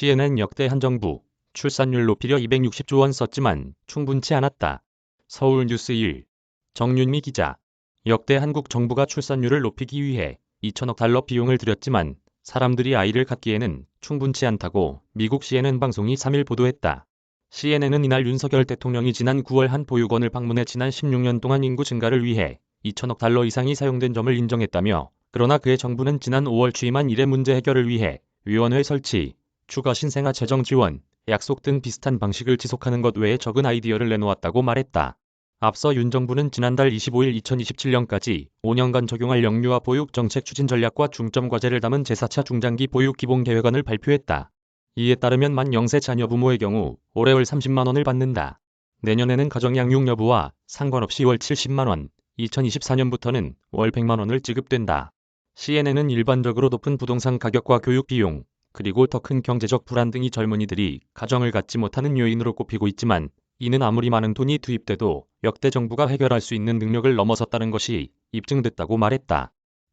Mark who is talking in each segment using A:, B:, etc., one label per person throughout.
A: CNN 역대 한 정부 출산율 높이려 260조 원 썼지만 충분치 않았다. 서울뉴스 1. 정윤미 기자. 역대 한국 정부가 출산율을 높이기 위해 2천억 달러 비용을 들였지만 사람들이 아이를 갖기에는 충분치 않다고 미국 CNN 방송이 3일 보도했다. CNN은 이날 윤석열 대통령이 지난 9월 한 보육원을 방문해 지난 16년 동안 인구 증가를 위해 2천억 달러 이상이 사용된 점을 인정했다며, 그러나 그의 정부는 지난 5월 취임한 이래 문제 해결을 위해 위원회 설치, 추가 신생아 재정 지원, 약속 등 비슷한 방식을 지속하는 것 외에 적은 아이디어를 내놓았다고 말했다. 앞서 윤 정부는 지난달 25일 2027년까지 5년간 적용할 영유아 보육 정책 추진 전략과 중점 과제를 담은 제4차 중장기 보육 기본 계획안을 발표했다. 이에 따르면 만 0세 자녀 부모의 경우 올해 월 30만 원을 받는다. 내년에는 가정 양육 여부와 상관없이 월 70만 원, 2024년부터는 월 100만 원을 지급된다. CNN은 일반적으로 높은 부동산 가격과 교육 비용, 그리고 더 큰 경제적 불안 등이 젊은이들이 가정을 갖지 못하는 요인으로 꼽히고 있지만, 이는 아무리 많은 돈이 투입돼도 역대 정부가 해결할 수 있는 능력을 넘어섰다는 것이 입증됐다고 말했다.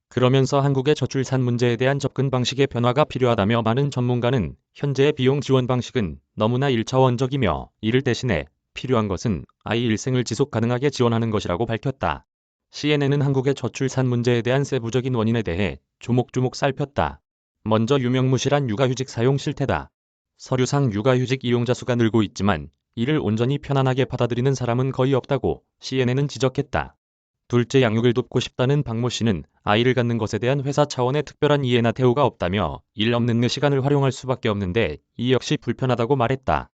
A: 그러면서 한국의 저출산 문제에 대한 접근 방식의 변화가 필요하다며, 많은 전문가는 현재의 비용 지원 방식은 너무나 1차원적이며 이를 대신해 필요한 것은 아이 일생을 지속 가능하게 지원하는 것이라고 밝혔다. CNN은 한국의 저출산 문제에 대한 세부적인 원인에 대해 조목조목 살폈다. 먼저 유명무실한 육아휴직 사용 실태다. 서류상 육아휴직 이용자 수가 늘고 있지만 이를 온전히 편안하게 받아들이는 사람은 거의 없다고 CNN은 지적했다. 둘째, 양육을 돕고 싶다는 박모 씨는 아이를 갖는 것에 대한 회사 차원의 특별한 이해나 대우가 없다며 일 없는 내 시간을 활용할 수밖에 없는데 이 역시 불편하다고 말했다.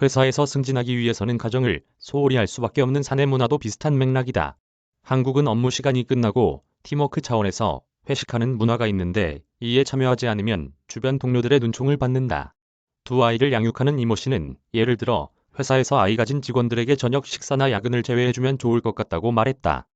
A: 회사에서 승진하기 위해서는 가정을 소홀히 할 수밖에 없는 사내 문화도 비슷한 맥락이다. 한국은 업무 시간이 끝나고 팀워크 차원에서 회식하는 문화가 있는데 이에 참여하지 않으면 주변 동료들의 눈총을 받는다. 두 아이를 양육하는 이모 씨는 예를 들어 회사에서 아이 가진 직원들에게 저녁 식사나 야근을 제외해주면 좋을 것 같다고 말했다.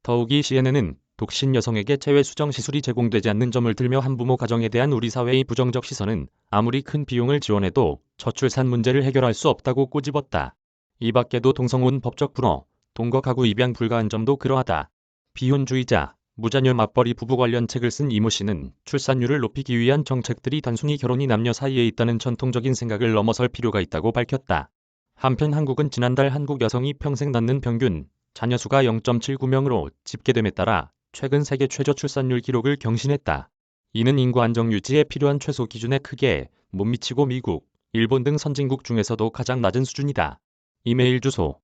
A: 더욱이 CNN은 독신 여성에게 체외 수정 시술이 제공되지 않는 점을 들며 한부모 가정에 대한 우리 사회의 부정적 시선은 아무리 큰 비용을 지원해도 저출산 문제를 해결할 수 없다고 꼬집었다. 이 밖에도 동성혼 법적 불허, 동거 가구 입양 불가한 점도 그러하다. 비혼주의자, 무자녀 맞벌이 부부 관련 책을 쓴 이모 씨는 출산율을 높이기 위한 정책들이 단순히 결혼이 남녀 사이에 있다는 전통적인 생각을 넘어설 필요가 있다고 밝혔다. 한편 한국은 지난달 한국 여성이 평생 낳는 평균 자녀 수가 0.79명으로 집계됨에 따라 최근 세계 최저 출산율 기록을 경신했다. 이는 인구 안정 유지에 필요한 최소 기준에 크게 못 미치고 미국, 일본 등 선진국 중에서도 가장 낮은 수준이다. 이메일 주소